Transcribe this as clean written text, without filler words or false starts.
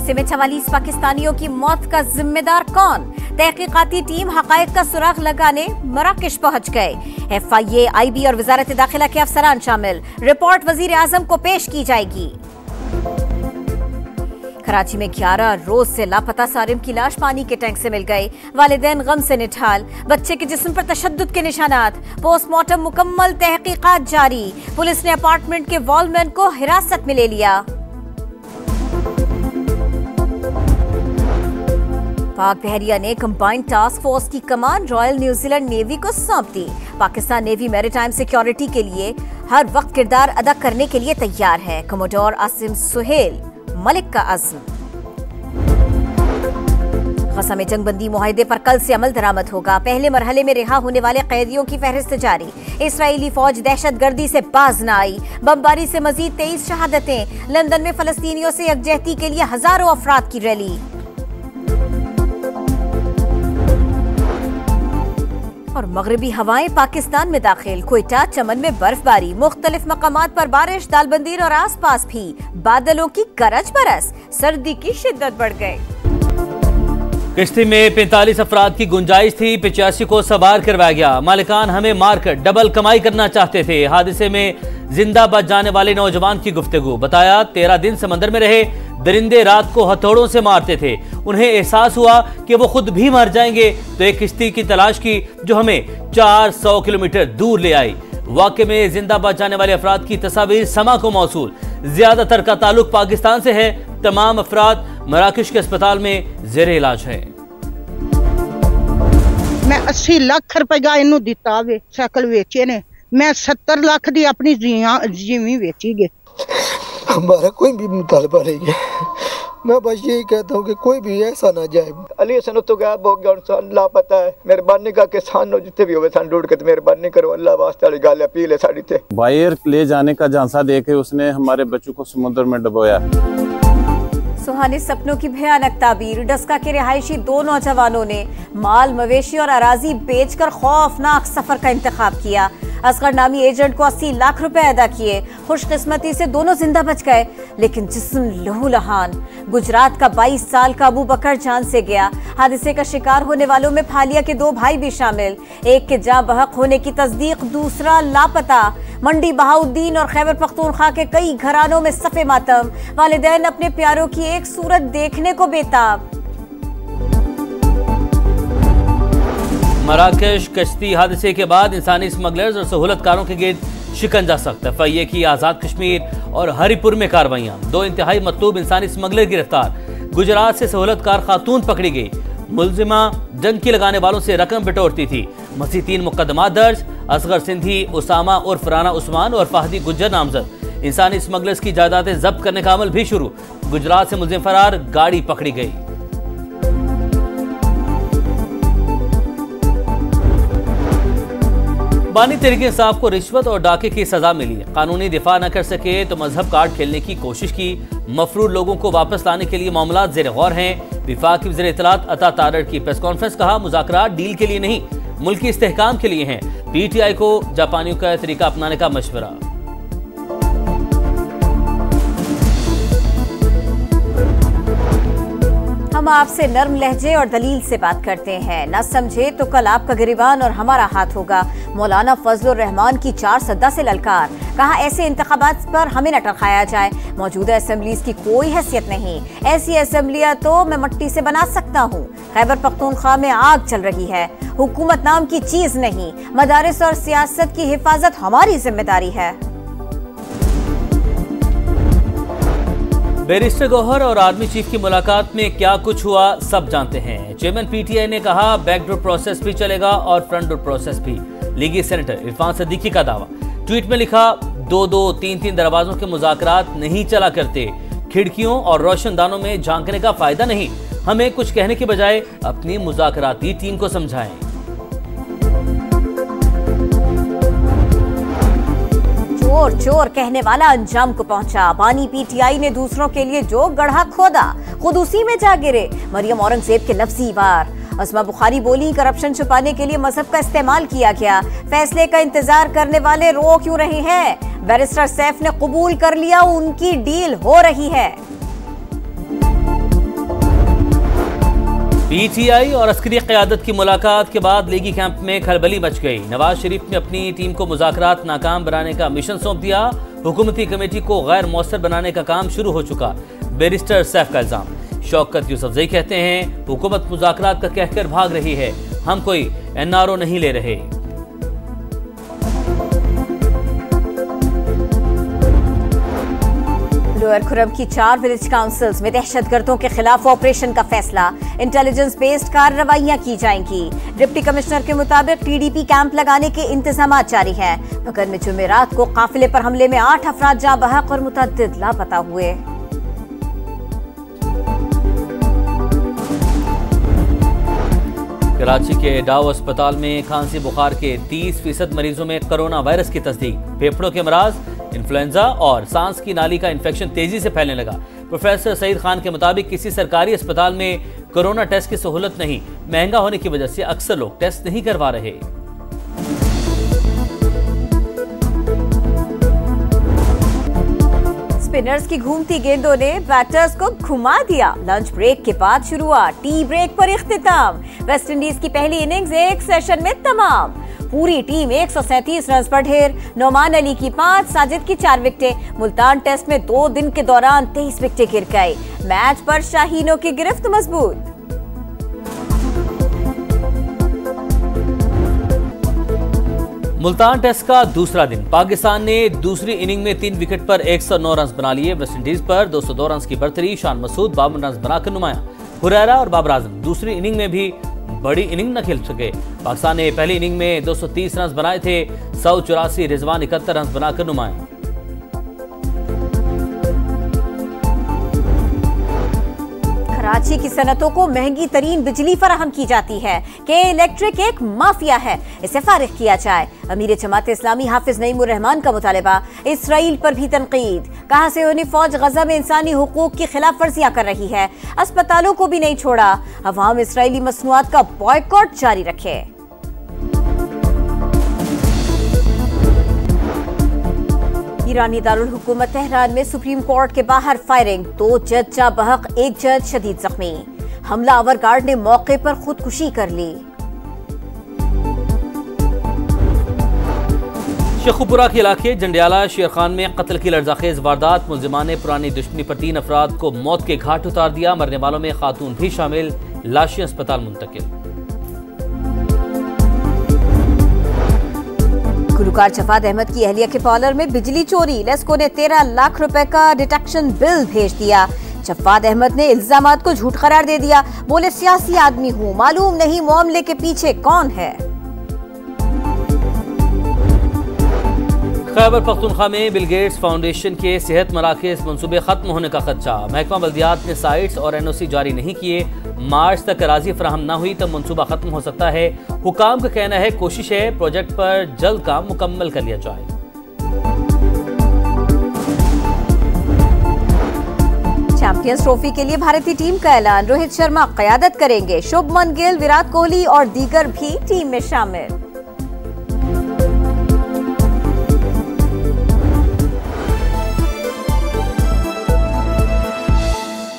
हादसे में 44 पाकिस्तानियों की मौत का जिम्मेदार कौन? तहकीकाती टीम हकायक का सुराग लगाने मराकश पहुंच गए। FIA, IB और वजारत दाखिला के अफसरान शामिल। रिपोर्ट वजीर आजम को पेश की जाएगी। कराची में 11 रोज से लापता सारिम की लाश पानी के टैंक से मिल गई। वालिदैन गम से निठाल। बच्चे के जिस्म पर तशद्दुद के निशानात। पोस्टमार्टम मुकम्मल, तहकीकात जारी। पुलिस ने अपार्टमेंट के वॉलमैन को हिरासत में ले लिया। पाक बहरिया ने कंबाइंड टास्क फोर्स की कमान रॉयल न्यूजीलैंड नेवी को सौंप दी। पाकिस्तान नेवी मैरीटाइम सिक्योरिटी के लिए हर वक्त किरदार अदा करने के लिए तैयार है। कमोडोर आसिम सुहेल मलिक का अज़्म। ग़ज़ा में जंगबंदी मुआहदे पर कल से अमल दरामद होगा। पहले मरहले में रिहा होने वाले कैदियों की फहरिस्त जारी। इस्राएली फौज दहशतगर्दी से बाज न आई। बमबारी से मजीद 23 शहादतें। लंदन में फलस्तीनियों से यकजहती के लिए हजारों अफराद की रैली। और मगरबी हवाएं पाकिस्तान में दाखिल। क्वेटा, चमन में बर्फबारी। मुख्तलिफ मकामात पर बारिश। दालबंदीर और आसपास भी बादलों की गरज बरस। सर्दी की शिद्दत बढ़ गई। किश्ती में 45 अफराद की गुंजाइश थी, 85 को सवार करवाया गया। मालिकान हमें मारकर डबल कमाई करना चाहते थे। हादसे में जिंदा बच जाने वाले नौजवान की गुफ्तगू। बताया 13 दिन समंदर में रहे। दरिंदे रात को हथौड़ों से मारते थे। उन्हें एहसास हुआ कि वो खुद भी मर जाएंगे तो एक किश्ती की तलाश की जो हमें 400 किलोमीटर दूर ले आई। वाकई में जिंदा बच जाने वाले अफराद की तस्वीर समा को मौसूल। ज्यादातर का ताल्लुक पाकिस्तान से है। तमाम अफराद मराकश के अस्पताल में जेरे इलाज है। मैं 80 लाख रुपया इनू दिता वे साइकिल वेचे ने। मैं 70 लाख दी अपनी जीवी वेची गे। हमारा कोई भी मुतालबा नहीं है। मैं बस यही कहता हूँ कि कोई भी ऐसा ना जाए। अली हसन तो गायब हो गया, लापता है। मेहरबानी का किसान जितने भी हो सन ढूंढ के मेहरबानी करो। अल्लाह वास्ते वाली गल अपील है साड़ी थे। बाहर ले जाने का झांसा देके उसने हमारे बच्चों को समुद्र में डुबोया। सुहाने सपनों की भयानक ताबीर। डस्का के रिहायशी 2 नौजवानों ने माल, मवेशी और अराजी बेचकर खौफनाक सफर का इंतखाब किया। असगर नामी एजेंट को 80 लाख रुपए अदा किए। खुशकिस्मती से दोनों जिंदा बच गए, लेकिन जिस्म लहूलुहान। गुजरात का 22 साल का अबू बकर जान से गया। हादसे का शिकार होने वालों में फालिया के 2 भाई भी शामिल। एक के जाँ बहक होने की तस्दीक, दूसरा लापता। मंडी, बहाउद्दीन और खैबर पख्तूनख्वा के कई घरानों में सफ़े मातम। वालिदैन अपने प्यारों की एक सूरत देखने को बेताब। मराकश कश्ती हादसे के बाद इंसानी स्मगलर्स और सहूलतकारों के गिर्द शिकंजा सख्त। FIA की आज़ाद कश्मीर और हरिपुर में कार्रवाइयाँ। 2 इंतहाई मतलूब इंसानी स्मगलर गिरफ्तार। गुजरात से सहूलतकार खातून पकड़ी गई। मुलजिमा डंकी लगाने वालों से रकम बटोरती थी। मज़ीद 3 मुकदमा दर्ज। असगर सिंधी, उसामा उर्फ राना उस्मान और फाहदी गुज्जर नामजद। इंसानी स्मगलर्स की जायदादें जब्त करने का अमल भी शुरू। गुजरात से मुलजिम फरार, गाड़ी पकड़ी गई। बानी तहरीक इंसाफ को रिश्वत और डाके की सजा मिली। कानूनी दिफा न कर सके तो मजहब कार्ड खेलने की कोशिश की। मफरूर लोगों को वापस लाने के लिए मामलात ज़ेर गौर हैं। विफाकी वज़ीर इत्तलात अता तारड़ की प्रेस कॉन्फ्रेंस। कहा मुज़ाकरात डील के लिए नहीं, मुल्की इस्तेहकाम के लिए हैं। PTI को जापानियों का तरीका अपनाने का मशवरा। हम आपसे नर्म लहजे और दलील से बात करते हैं। न समझे तो कल आपका गिरबान और हमारा हाथ होगा। मौलाना फजलुर रहमान की 4 सद्दा से ललकार। कहा ऐसे इंतखाबात पर हमें न टरखाया जाए। मौजूदा असेंबलीज की कोई हैसियत नहीं। ऐसी असेंबलियां तो मैं मट्टी से बना सकता हूँ। खैबर पख्तूनख्वा में आग चल रही है। हुकूमत नाम की चीज नहीं। मदारिस और सियासत की हिफाजत हमारी जिम्मेदारी है। बैरिस्टर गौहर और आर्मी चीफ की मुलाकात में क्या कुछ हुआ सब जानते हैं। चेयरमैन PTI ने कहा बैकडोर प्रोसेस भी चलेगा और फ्रंट डोर प्रोसेस भी। लीगी सेनेटर इरफान सिद्दीकी का दावा। ट्वीट में लिखा 2-2, 3-3 दरवाजों के मुज़ाकरात नहीं चला करते। खिड़कियों और रोशनदानों में झांकने का फायदा नहीं। हमें कुछ कहने के बजाय अपनी मुज़ाकराती टीम को समझाएं। चोर चोर कहने वाला अंजाम को पहुंचा। बानी PTI ने दूसरों के लिए जो गड्ढा खोदा खुद उसी में जा गिरे। मरियम औरंगजेब के लफ्जी वार। अस्मा बुखारी बोली करप्शन छुपाने के लिए मजहब का इस्तेमाल किया गया। फैसले का इंतजार करने वाले रो क्यों रहे हैं? बैरिस्टर सैफ ने कबूल कर लिया उनकी डील हो रही है। पीटीआई और अस्करी क़यादत की मुलाकात के बाद लीगी कैंप में खलबली मच गई। नवाज शरीफ ने अपनी टीम को मुज़ाकरात नाकाम बनाने का मिशन सौंप दिया। हुकूमती कमेटी को गैर मौसर बनाने का काम शुरू हो चुका। बैरिस्टर सैफ का इल्जाम। शौकत यूसुफजई कहते हैं हुकूमत मुज़ाकरात का कहकर भाग रही है, हम कोई एनआरओ नहीं ले रहे। लोअर खुरम की 4 विलेज काउंसिल्स में दहशतगर्दों के खिलाफ ऑपरेशन का फैसला। इंटेलिजेंस बेस्ड कार्रवाइयां की जाएंगी। डिप्टी कमिश्नर के मुताबिक टीडीपी कैंप लगाने के इंतजाम जारी हैं। मगर में जुमेरात को काफिले पर हमले में 8 अफराद जाँ बहक और मुतअद्दिद लापता हुए। कराची के डाव अस्पताल में खांसी बुखार के 30% मरीजों में कोरोना वायरस की तस्दीक। फेफड़ों के अमराज, इन्फ्लुएंजा और सांस की नाली का इन्फेक्शन तेजी से फैलने लगा। प्रोफेसर सईद खान के मुताबिक किसी सरकारी अस्पताल में कोरोना टेस्ट की सहूलत नहीं, महंगा होने की वजह से अक्सर लोग टेस्ट नहीं करवा रहे। स्पिनर्स की घूमती गेंदों ने बैटर्स को घुमा दिया। लंच ब्रेक के बाद शुरू हुआ टी ब्रेक पर इख्तिताम। वेस्ट इंडीज की पहली इनिंग्स एक सेशन में तमाम। पूरी टीम 137 रन पर ढेर। नोमान अली की 5, साजिद की 4 विकेटें। मुल्तान टेस्ट में 2 दिन के दौरान 23 विकेटें गिर गई। मैच पर शाहीनों की गिरफ्त मजबूत। मुल्तान टेस्ट का दूसरा दिन। पाकिस्तान ने दूसरी इनिंग में 3 विकेट पर 109 रन बना लिए। वेस्ट इंडीज पर 202 रन की बढ़तरी। शान मसूद 52 रन बनाकर नुमाया। हुरैरा और बाबर आजम दूसरी इनिंग में भी बड़ी इनिंग न खेल सके। पाकिस्तान ने पहली इनिंग में 230 रन बनाए थे। 184 रिजवान 71 रन बनाकर नुमाया। कराची की सनतों को महंगी तरीन बिजली फराहम की जाती है। के इलेक्ट्रिक एक माफिया है, इसे फारिग किया जाए। अमीर जमात इस्लामी हाफिज नईमुर रहमान का मुतालबा। इसराइल पर भी तनकीद। कहा से उन्हें फौज गजा में इंसानी हुकूक की खिलाफ वर्जियां कर रही है। अस्पतालों को भी नहीं छोड़ा। अवाम इसराइली मसनूआत का बॉयकॉट जारी रखे। ईरानी दारुल हुकूमत तेहरान में सुप्रीम कोर्ट के बाहर फायरिंग। 2 जज जाँ बहक, 1 जज शदीद जख्मी। हमलावर गार्ड ने मौके पर खुदकुशी कर ली। शेखुपुरा के इलाके जंडियाला शेर खान में कत्ल की लर्जाखेज वारदात। मुलजिमान ने पुरानी दुश्मनी पर 3 अफराद को मौत के घाट उतार दिया। मरने वालों में खातून भी शामिल। लाशें अस्पताल मुंतकिल। गुलकार जवाद अहमद की अहलिया के पार्लर में बिजली चोरी। लेस्को ने 13 लाख रुपए का डिटेक्शन बिल भेज दिया। जवाद अहमद ने इल्जामात को झूठ करार दे दिया। बोले सियासी आदमी हूं, मालूम नहीं मामले के पीछे कौन है। खैबर पख्तूनख्वा में बिल गेट्स फाउंडेशन के सेहत मराकज़ मंसूबे खत्म होने का खदशा। महकमा बल्दियात ने साइट्स और एनओसी जारी नहीं किए। मार्च तक अराजी फराहम न हुई तब मंसूबा खत्म हो सकता है। हुकाम का कहना है कोशिश है प्रोजेक्ट पर जल्द काम मुकम्मल कर लिया जाए। चैंपियंस ट्रॉफी के लिए भारतीय टीम का ऐलान। रोहित शर्मा क़यादत करेंगे। शुभमन गिल, विराट कोहली और दीगर भी टीम में शामिल।